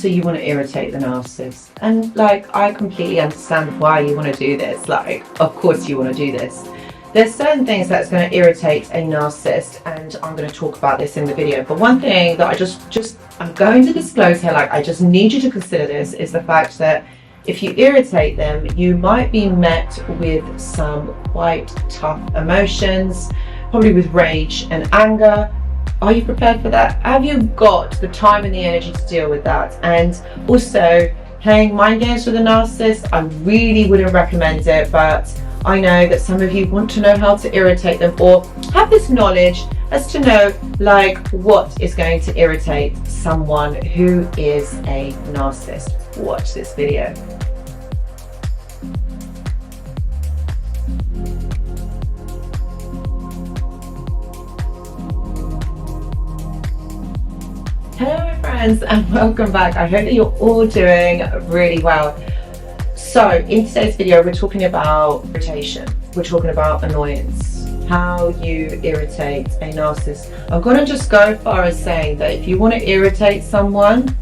So you want to irritate the narcissist, and like, I completely understand why you want to do this. Like, of course you want to do this. There's certain things that's going to irritate a narcissist, and I'm going to talk about this in the video. But one thing that I'm going to disclose here, like, I just need you to consider this, is the fact that if you irritate them, you might be met with some quite tough emotions, probably with rage and anger. Are you prepared for that? Have you got the time and the energy to deal with that? And also, playing mind games with a narcissist, I really wouldn't recommend it, but I know that some of you want to know how to irritate them, or have this knowledge as to know like what is going to irritate someone who is a narcissist. Watch this video. Hello my friends, and welcome back. I hope that you're all doing really well. So in today's video, we're talking about irritation. We're talking about annoyance, how you irritate a narcissist. I'm going to just go as far as saying that if you want to irritate someone,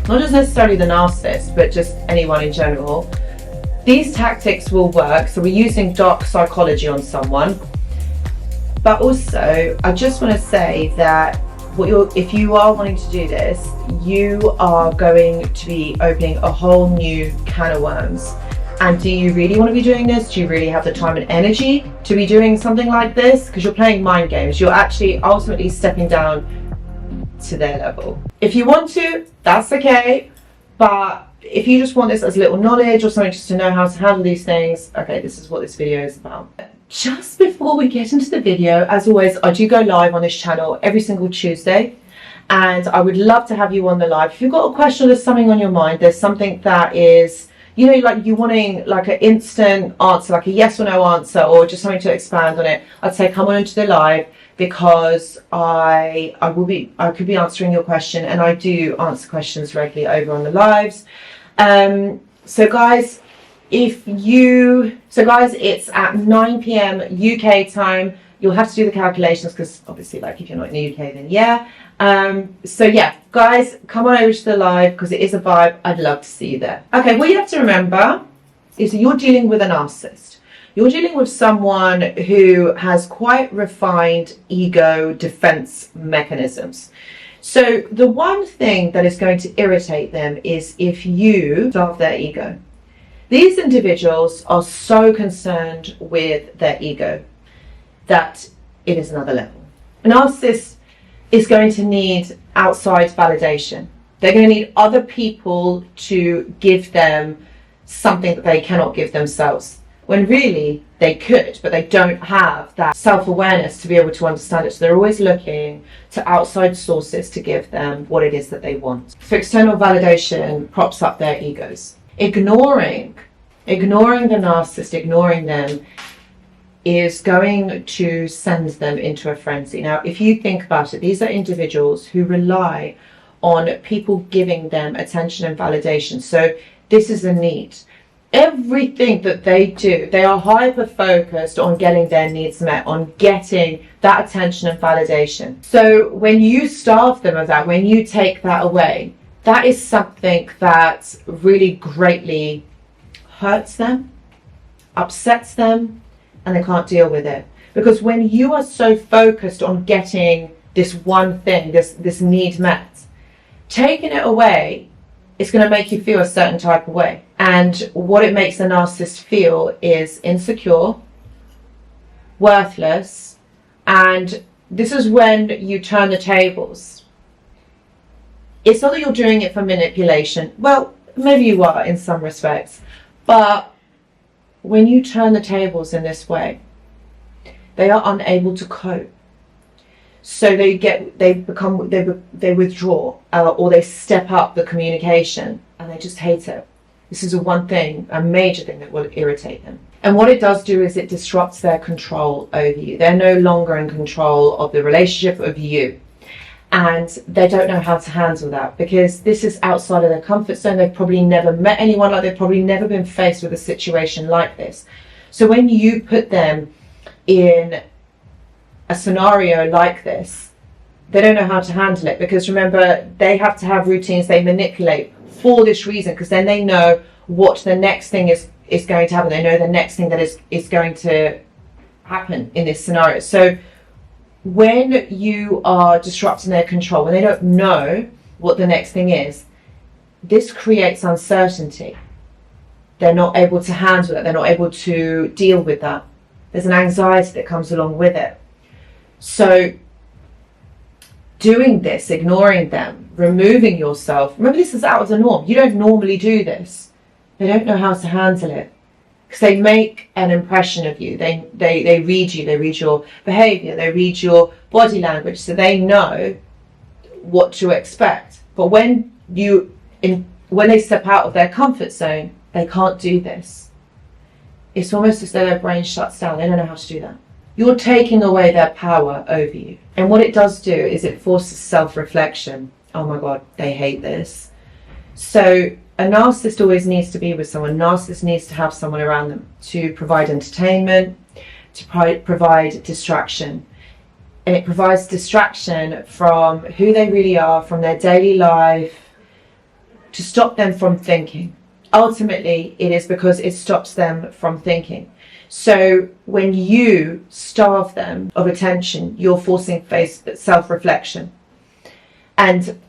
not just necessarily the narcissist, but just anyone in general, these tactics will work. So we're using dark psychology on someone. But also, I just want to say that if you are wanting to do this, you are going to be opening a whole new can of worms. And do you really want to be doing this? Do you really have the time and energy to be doing something like this? Because you're playing mind games. You're actually ultimately stepping down to their level. If you want to, that's okay. But if you just want this as little knowledge or something just to know how to handle these things, okay, this is what this video is about. Just before we get into the video, as always, I do go live on this channel every single Tuesday, and I would love to have you on the live. If you've got a question or there's something on your mind, there's something that is, you know, like you wanting like an instant answer, like a yes or no answer, or just something to expand on it, I'd say come on into the live, because I could be answering your question, and I do answer questions regularly over on the lives. So guys, it's at 9 p.m. UK time. You'll have to do the calculations, because obviously, like, if you're not in the UK, then yeah. So yeah, guys, come on over to the live, because it is a vibe. I'd love to see you there. Okay, what you have to remember is that you're dealing with a narcissist. You're dealing with someone who has quite refined ego defense mechanisms. So the one thing that is going to irritate them is if you starve their ego. These individuals are so concerned with their ego that it is another level. A narcissist is going to need outside validation. They're going to need other people to give them something that they cannot give themselves, when really they could, but they don't have that self-awareness to be able to understand it. So they're always looking to outside sources to give them what it is that they want. So external validation props up their egos. Ignoring the narcissist, ignoring them, is going to send them into a frenzy. Now, if you think about it, these are individuals who rely on people giving them attention and validation. So this is a need. Everything that they do, they are hyper focused on getting their needs met, on getting that attention and validation. So when you starve them of that, when you take that away, that is something that really greatly hurts them, upsets them, and they can't deal with it. Because when you are so focused on getting this one thing, this need met, taking it away, it's going to make you feel a certain type of way. And what it makes the narcissist feel is insecure, worthless, and this is when you turn the tables. It's not that you're doing it for manipulation. Well, maybe you are in some respects, but when you turn the tables in this way, they are unable to cope. So they withdraw, or they step up the communication, and they just hate it. This is a major thing that will irritate them. And what it does do is it disrupts their control over you. They're no longer in control of the relationship, of you. And they don't know how to handle that, because this is outside of their comfort zone. They've probably never met anyone like, they've probably never been faced with a situation like this. So when you put them in a scenario like this, they don't know how to handle it, because remember, they have to have routines they manipulate for this reason, because then they know what the next thing is going to happen. They know the next thing that is going to happen in this scenario. So when you are disrupting their control, when they don't know what the next thing is, this creates uncertainty. They're not able to handle it. They're not able to deal with that. There's an anxiety that comes along with it. So doing this, ignoring them, removing yourself, remember, this is out of the norm. You don't normally do this. They don't know how to handle it, because they make an impression of you. They read you. They read your behaviour. They read your body language, so they know what to expect. But when they step out of their comfort zone, they can't do this. It's almost as though their brain shuts down. They don't know how to do that. You're taking away their power over you. And what it does do is it forces self-reflection. Oh my God, they hate this. So a narcissist always needs to be with someone. A narcissist needs to have someone around them to provide entertainment, to provide distraction. And it provides distraction from who they really are, from their daily life, to stop them from thinking. Ultimately, it is because it stops them from thinking. So when you starve them of attention, you're forcing self-reflection. And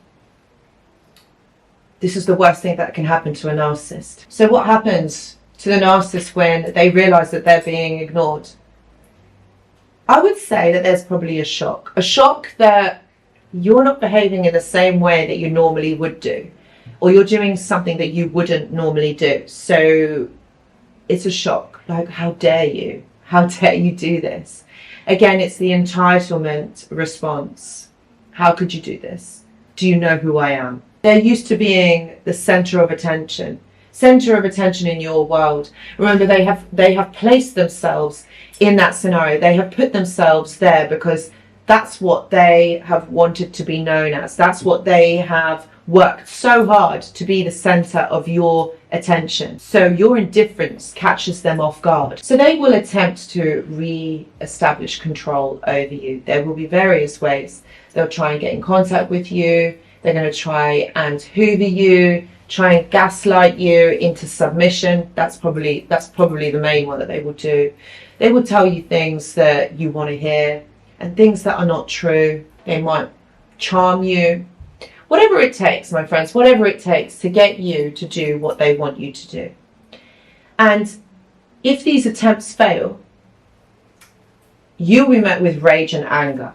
this is the worst thing that can happen to a narcissist. So what happens to the narcissist when they realize that they're being ignored? I would say that there's probably a shock that you're not behaving in the same way that you normally would do, or you're doing something that you wouldn't normally do. So it's a shock. Like, how dare you? How dare you do this? Again, it's the entitlement response. How could you do this? Do you know who I am? They're used to being the center of attention in your world. Remember, they have placed themselves in that scenario. They have put themselves there because that's what they have wanted to be known as. That's what they have worked so hard to be, the center of your attention. So your indifference catches them off guard. So they will attempt to re-establish control over you. There will be various ways. They'll try and get in contact with you. They're going to try and hoover you, try and gaslight you into submission. That's probably the main one that they will do. They will tell you things that you want to hear and things that are not true. They might charm you. Whatever it takes, my friends, whatever it takes to get you to do what they want you to do. And if these attempts fail, you'll be met with rage and anger.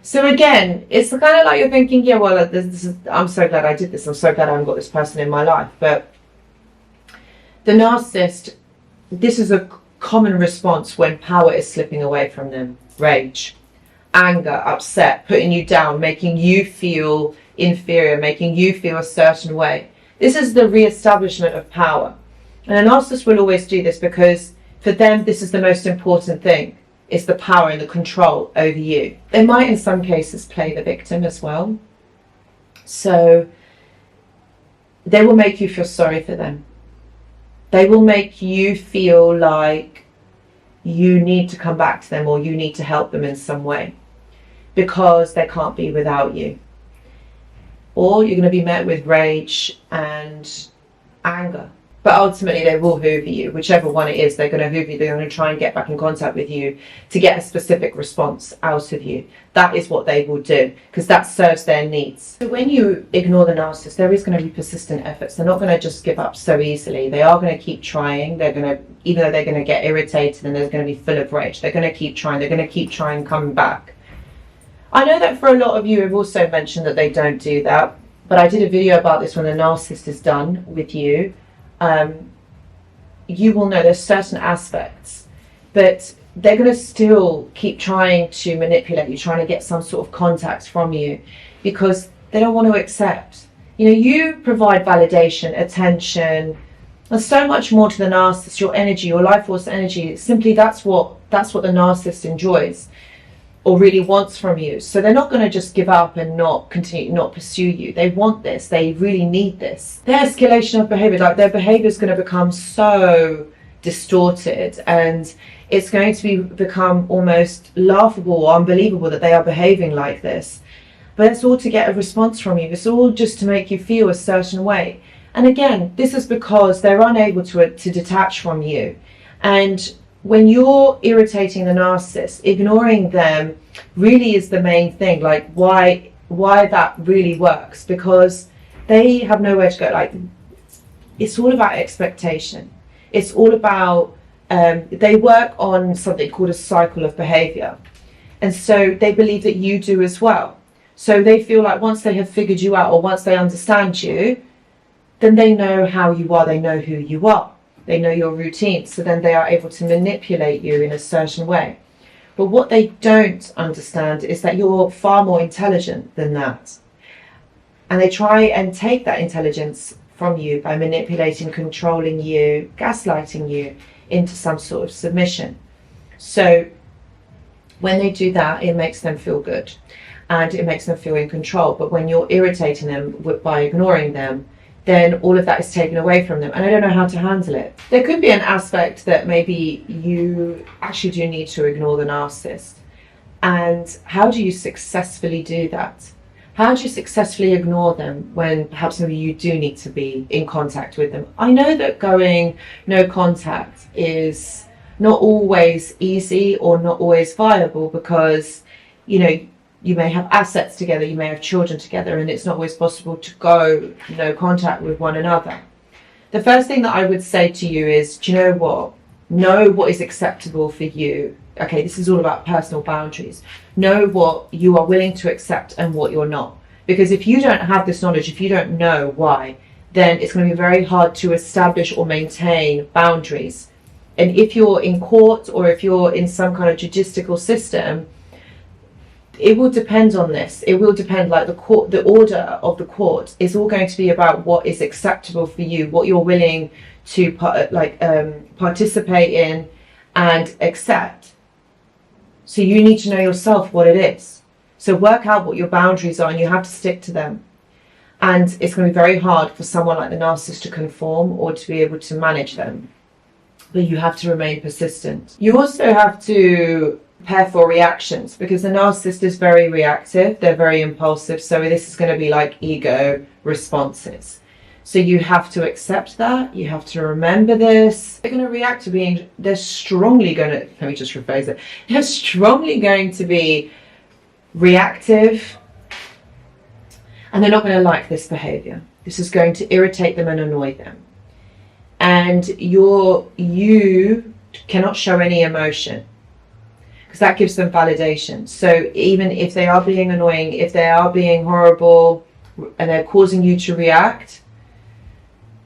So again, it's kind of like you're thinking, yeah, well, I'm so glad I did this. I'm so glad I haven't got this person in my life. But the narcissist, this is a common response when power is slipping away from them. Rage, anger, upset, putting you down, making you feel inferior, making you feel a certain way. This is the re-establishment of power. And a narcissist will always do this because for them, this is the most important thing. It's the power and the control over you. They might in some cases play the victim as well. So they will make you feel sorry for them. They will make you feel like you need to come back to them, or you need to help them in some way, because they can't be without you. Or you're going to be met with rage and anger. But ultimately they will hoover you. Whichever one it is, they're going to hoover you. They're going to try and get back in contact with you to get a specific response out of you. That is what they will do, because that serves their needs. So when you ignore the narcissist, there is going to be persistent efforts. They're not going to just give up so easily. They are going to keep trying. They're going to, even though they're going to get irritated and they're going to be full of rage, they're going to keep trying. They're going to keep trying, coming back. I know that for a lot of you have also mentioned that they don't do that, but I did a video about this when the narcissist is done with you. You will know there's certain aspects, but they're going to still keep trying to manipulate you, trying to get some sort of contact from you, because they don't want to accept. You know, you provide validation, attention, and so much more to the narcissist. Your energy, your life force energy, simply that's what the narcissist enjoys or really wants from you. So they're not going to just give up and not pursue you. They want this. They really need this. Their escalation of behavior, like their behavior is going to become so distorted, and it's going to become almost laughable or unbelievable that they are behaving like this. but it's all to get a response from you. It's all just to make you feel a certain way. And again, this is because they're unable to detach from you. And when you're irritating the narcissist, ignoring them really is the main thing. Like why that really works, because they have nowhere to go. Like, it's all about expectation. It's all about they work on something called a cycle of behaviour, and so they believe that you do as well. So they feel like once they have figured you out, or once they understand you, then they know how you are, they know who you are, they know your routines, so then they are able to manipulate you in a certain way. But what they don't understand is that you're far more intelligent than that. And they try and take that intelligence from you by manipulating, controlling you, gaslighting you into some sort of submission. So when they do that, it makes them feel good and it makes them feel in control. But when you're irritating them by ignoring them, then all of that is taken away from them, and I don't know how to handle it. There could be an aspect that maybe you actually do need to ignore the narcissist. And how do you successfully do that? How do you successfully ignore them when perhaps maybe you do need to be in contact with them? I know that going no contact is not always easy or not always viable, because, you know, you may have assets together, you may have children together, and it's not always possible to go no contact with one another. The first thing that I would say to you is, do you know what? Know what is acceptable for you. Okay, this is all about personal boundaries. Know what you are willing to accept and what you're not. Because if you don't have this knowledge, if you don't know why, then it's going to be very hard to establish or maintain boundaries. And if you're in court, or if you're in some kind of judicial system, it will depend on this. It will depend, like the court, the order of the court is all going to be about what is acceptable for you, what you're willing to participate in and accept. So you need to know yourself what it is. So work out what your boundaries are, and you have to stick to them. And it's going to be very hard for someone like the narcissist to conform or to be able to manage them. But you have to remain persistent. You also have to prepare for reactions, because the narcissist is very reactive, they're very impulsive, so this is going to be like ego responses. So you have to accept that, you have to remember this. They're going to react to being, they're strongly going to, let me just rephrase it, they're strongly going to be reactive, and they're not going to like this behaviour. This is going to irritate them and annoy them. And you cannot show any emotion, because that gives them validation. So even if they are being annoying, if they are being horrible and they're causing you to react,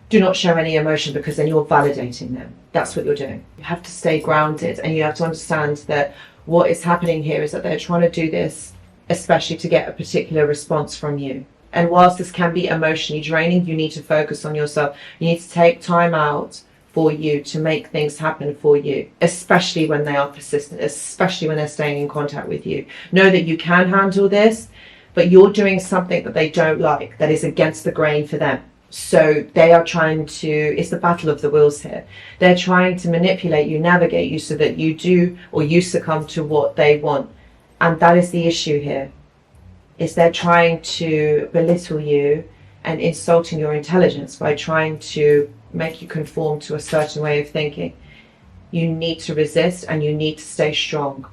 do not show any emotion, because then you're validating them. That's what you're doing. You have to stay grounded, and you have to understand that what is happening here is that they're trying to do this especially to get a particular response from you. And whilst this can be emotionally draining, you need to focus on yourself. You need to take time out for you to make things happen for you, especially when they are persistent, especially when they're staying in contact with you. Know that you can handle this, but you're doing something that they don't like, that is against the grain for them. So they are trying to, it's the battle of the wills here. They're trying to manipulate you, navigate you, so that you do, or you succumb to what they want. And that is the issue here, is they're trying to belittle you and insulting your intelligence by trying to make you conform to a certain way of thinking. You need to resist, and you need to stay strong.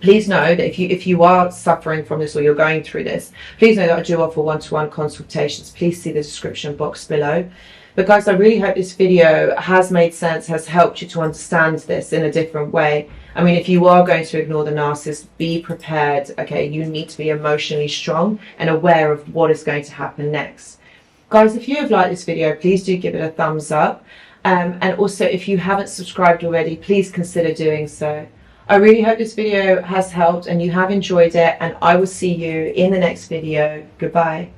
Please know that if you are suffering from this, or you're going through this, please know that I do offer one-to-one consultations. Please see the description box below. But guys, I really hope this video has made sense, has helped you to understand this in a different way. I mean, if you are going to ignore the narcissist, be prepared. Okay, you need to be emotionally strong and aware of what is going to happen next. Guys, if you have liked this video, please do give it a thumbs up. And also, if you haven't subscribed already, please consider doing so. I really hope this video has helped and you have enjoyed it, and I will see you in the next video. Goodbye.